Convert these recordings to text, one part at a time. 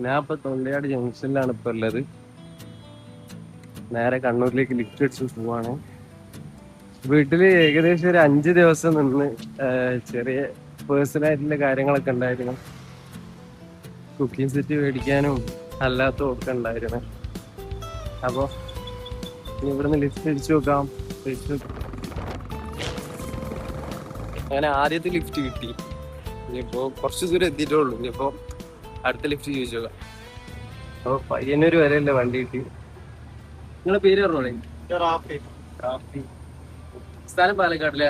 ഞാൻ ഇപ്പൊ തൊണ്ടയാട് ജംഗ്ഷനിലാണ് ഇപ്പൊ ഉള്ളത്. നേരെ കണ്ണൂരിലേക്ക് ലിഫ്റ്റ് അടിച്ച് പോവാണ്. വീട്ടില് ഏകദേശം ഒരു 5 ദിവസം നിന്ന് ചെറിയ പേഴ്സണലായിട്ടുള്ള കാര്യങ്ങളൊക്കെ ഉണ്ടായിരുന്നു. കുക്കിംഗ് സെറ്റ് മേടിക്കാനും അല്ലാത്തതും ഒക്കെ ഉണ്ടായിരുന്നു. അപ്പൊ ഇനി ഇവിടുന്ന് ലിഫ്റ്റ് അടിച്ചു നോക്കാം. അങ്ങനെ ആദ്യത്തെ ലിഫ്റ്റ് കിട്ടി. ഇനിയിപ്പോ കുറച്ച് ദൂരം എത്തിയിട്ടുള്ളൂ. ഇനിയിപ്പോ അടുത്ത ലിഫ്റ്റ് ചോദിച്ചു നോക്കാം. അപ്പൊ പയ്യന്നൂര് വരെയല്ലേ വണ്ടി കിട്ടി. നിങ്ങളെ പേര് പറഞ്ഞോളേ? റാഫി. സ്ഥലം പാലക്കാടില്ലേ?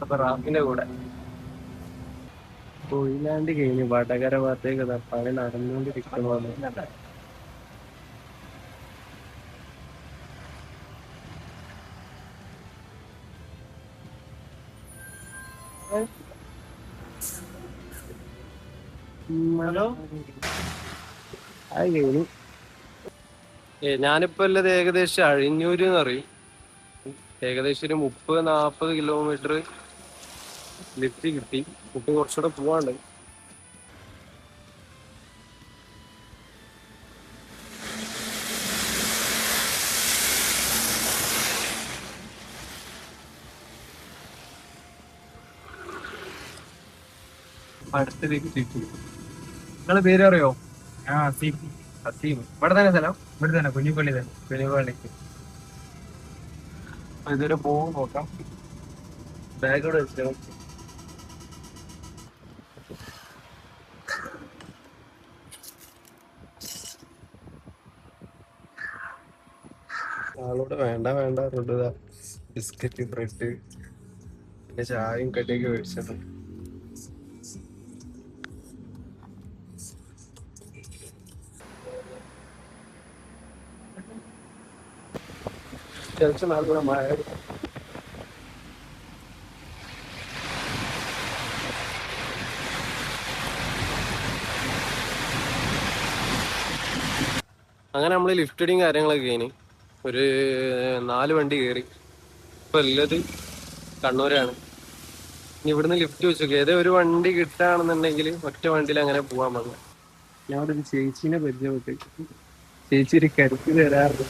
അപ്പൊ റാഫിന്റെ കൂടെ കൊയിലാണ്ട് കഴിഞ്ഞു വടകര ഭാഗത്തേക്ക് പണി നടന്നുകൊണ്ടിരിക്കുന്നു. അത് കഴിഞ്ഞു. ഞാനിപ്പോ ഉള്ളത് ഏകദേശം അഴിഞ്ഞൂര് എന്ന് പറയും. ഏകദേശം ഒരു 30-40 കിലോമീറ്റർ ലിഫ്റ്റ് കിട്ടി. ഇപ്പൊ കുറച്ചുകൂടെ പോവാണ്ട്. അടുത്ത ലിഫ്റ്റ് കിട്ടി. നിങ്ങളെ പേര് അറിയോ? അസീം. ഇവിടെ തന്നെ സ്ഥലം? ഇവിടെ തന്നെ, കുഞ്ഞിപ്പള്ളി തന്നെ. കുഞ്ഞിപ്പള്ളിക്ക് ഇതുവരെ പോകും. നോക്കാം. ബാഗോടെ വെച്ചോ. ആളോട് വേണ്ട വേണ്ട കൊണ്ടുതാ ബിസ്ക്കറ്റ്, ബ്രെഡ്, പിന്നെ ചായയും കടിയൊക്കെ മേടിച്ചത്. അത്യാവശ്യം നല്ല മഴ. അങ്ങനെ നമ്മള് ലിഫ്റ്റഡിങ് കാര്യങ്ങളൊക്കെ കഴിഞ്ഞ് ഒരു 4 വണ്ടി കയറി. ഇപ്പൊ ഉള്ളത് കണ്ണൂരാണ്. ഇനി ഇവിടുന്ന് ലിഫ്റ്റ് വെച്ചു ഏതോ ഒരു വണ്ടി കിട്ടുകയാണെന്നുണ്ടെങ്കിൽ ഒറ്റ വണ്ടിയിൽ അങ്ങനെ പോവാൻ മതി. ഞാൻ അവിടെ ഒരു ചേച്ചീനെ പരിചയപ്പെട്ടു. ചേച്ചി ഒരു കരുത്തി തരാറുണ്ട്.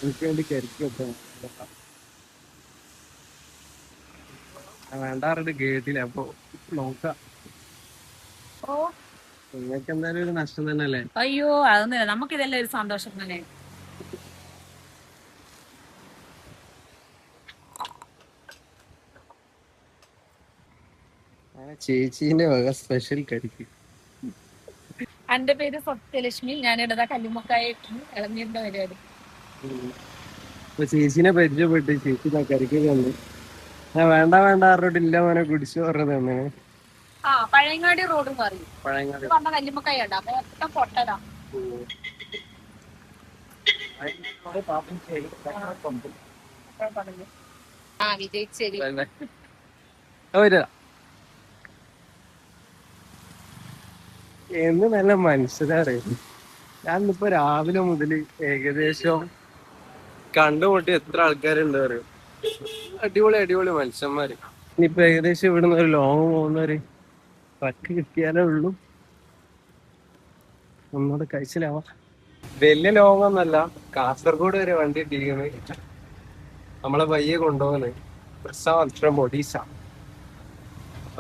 എനിക്ക് വേണ്ടി കരുത്തി വെക്കാൻ വേണ്ടാറുണ്ട് കേട്ടില്ല. അപ്പൊ നോക്കാം. നിങ്ങൾക്ക് എന്തായാലും ഒരു നഷ്ടം തന്നെ അല്ലേ? അയ്യോ, അതൊന്നുമില്ല, നമുക്ക് ഇതെല്ലാം ഒരു സന്തോഷം തന്നെ. ചേച്ചീന്റെ വക സ്പെഷ്യൽ കരിക്ക്. എന്റെ പേര് സത്യലക്ഷ്മി. ഞാൻ ഇടതാ കല്ലുമക്കായ ഇളനീരിന്റെ പരിപാടി. അപ്പൊ ചേച്ചീനെ പരിചയപ്പെട്ട് ചേച്ചി കരിക്കൊക്കെ ഉണ്ട്. ഞാൻ വേണ്ട വേണ്ട പറഞ്ഞിട്ടില്ല മോനെ കുടിച്ചു പറഞ്ഞത് തന്നെ. പഴയങ്ങാടി റോഡ് പറയും. പഴയങ്ങാടി പറഞ്ഞ കല്ലുമക്കായ ഉണ്ട്. അപ്പൊ മൊത്തം പൊട്ടതാ. വിജയിച്ചേരി എന്ന് നല്ല മനുഷ്യരറിയും. ഞാനിപ്പോ രാവിലെ മുതൽ ഏകദേശം കണ്ടുമുട്ടി എത്ര ആൾക്കാരുണ്ട് അറിയും. അടിപൊളി അടിപൊളി മനുഷ്യന്മാര്. ഇനിയിപ്പോ ഏകദേശം ഇവിടുന്ന് ഒരു ലോങ് പോകുന്നവര് ട്രക്ക് കിട്ടിയാലേ ഉള്ളൂ ഒന്നുകൂടെ കഴിച്ചിലാവാ. വലിയ ലോങ് ഒന്നല്ല, കാസർഗോഡ് വരെ വണ്ടി ഇട്ടിരിക്കുന്നത്. നമ്മളെ പയ്യെ കൊണ്ടുപോകുന്നത് പ്രസാദ് ഒഡീസ.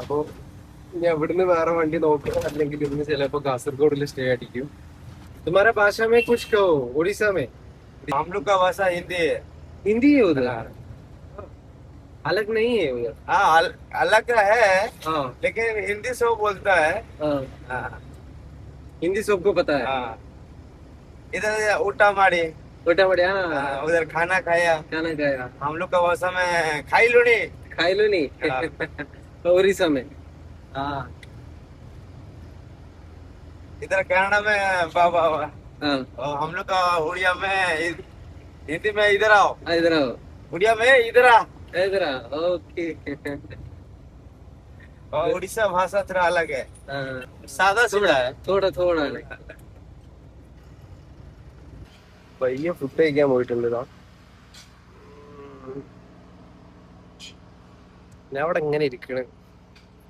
അപ്പൊ ഇനി അവിടുന്ന് വേറെ വണ്ടി നോക്കുക, അല്ലെങ്കിൽ ഇന്ന് ചിലപ്പോ കാസർഗോഡിൽ സ്റ്റേ അടിക്കും. तुम्हारा भाषा में कुछ कहो उड़ीसा में. हम लोग का भाषा हिंदी है. हिंदी है उधर? अलग नहीं है उधर? हाँ, अलग का है. हाँ, लेकिन हिंदी सब बोलता है. हाँ, हिंदी सबको पता है. हाँ, इधर उल्टा मारी. छोटा बढ़िया. उधर खाना खाया. खाना खाया. हम लोग का भाषा में खाई लो नहीं. खाई लो नहीं. उड़ीसा में. हाँ, इधर कन्नड़ा में बाबा. हाँ, और हम लोग का उड़िया में हिंदी में इधर आओ. इधर आओ. उड़िया में इधर आ. इधर आओ. ओके. और उड़ीसा भाषा थोड़ा अलग है. हाँ, सादा सीधा है. थोड़ा थोड़ा പയ്യെ ഫുഡ് കഴിക്കാൻ പോയിട്ടുണ്ട്. ഞാൻ അവിടെ എങ്ങനെ ഇരിക്കണ്.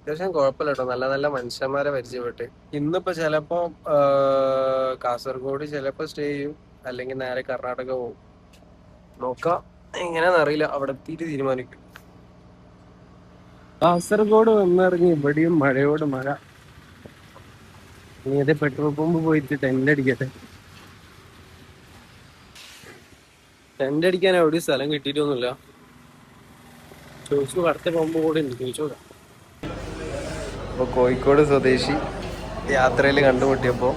അത്യാവശ്യം കുഴപ്പമില്ല കേട്ടോ, നല്ല നല്ല മനുഷ്യന്മാരെ പരിചയപ്പെട്ട്. ഇന്നിപ്പോ ചിലപ്പോ കാസർഗോഡ് ചിലപ്പോ സ്റ്റേ ചെയ്യും, അല്ലെങ്കിൽ നേരെ കർണാടക പോകും. നോക്കാം, എങ്ങനെയാന്ന് അറിയില്ല, അവിടെ എത്തിയിട്ട് തീരുമാനിക്കും. കാസർഗോഡ് വന്നിറങ്ങി ഇവിടെയും മഴയോട് മഴ. ഇനി അതേ പെട്രോൾ പമ്പ് പോയിട്ട് ടെന്റ് അടിക്കട്ടെ. ടെന്റ് അടിക്കാൻ എവിടെയും സ്ഥലം കിട്ടിയിട്ടൊന്നുമില്ല. ചോദിച്ചു, അടുത്ത പമ്പ് കൂടെ ഉണ്ട്, ചോദിച്ചോടാ. അപ്പോൾ കോഴിക്കോട് സ്വദേശി യാത്രയിൽ കണ്ടുമുട്ടിയപ്പോൾ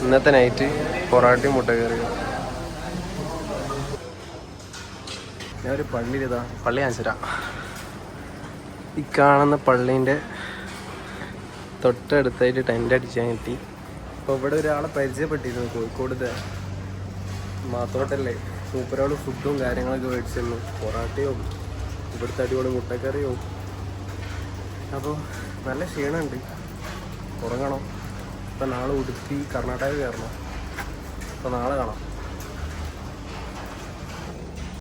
ഇന്നത്തെ നൈറ്റ് പൊറാട്ടയും മുട്ടക്കറി. ഞാനൊരു പള്ളിയിലിതാ, പള്ളി കാണിച്ചുതരാം. ഈ കാണുന്ന പള്ളീൻ്റെ തൊട്ടടുത്തായിട്ട് ടെൻ്റ് അടിച്ചാൽ കിട്ടി. അപ്പോൾ ഇവിടെ ഒരാളെ പരിചയപ്പെട്ടിരുന്നു, കോഴിക്കോടത്തെ മാത്തോട്ടല്ലേ. സൂപ്പറോട് ഫുഡും കാര്യങ്ങളൊക്കെ മേടിച്ചിരുന്നു, പൊറാട്ടയും ഇവിടുത്തെ അടിപൊളി മുട്ടക്കറിയും. അപ്പോൾ നല്ല ക്ഷീണമുണ്ട്, ഉറങ്ങണം. ഇപ്പം നാളെ ഉടുപ്പി കർണാടക കയറണം. അപ്പോൾ നാളെ കാണാം.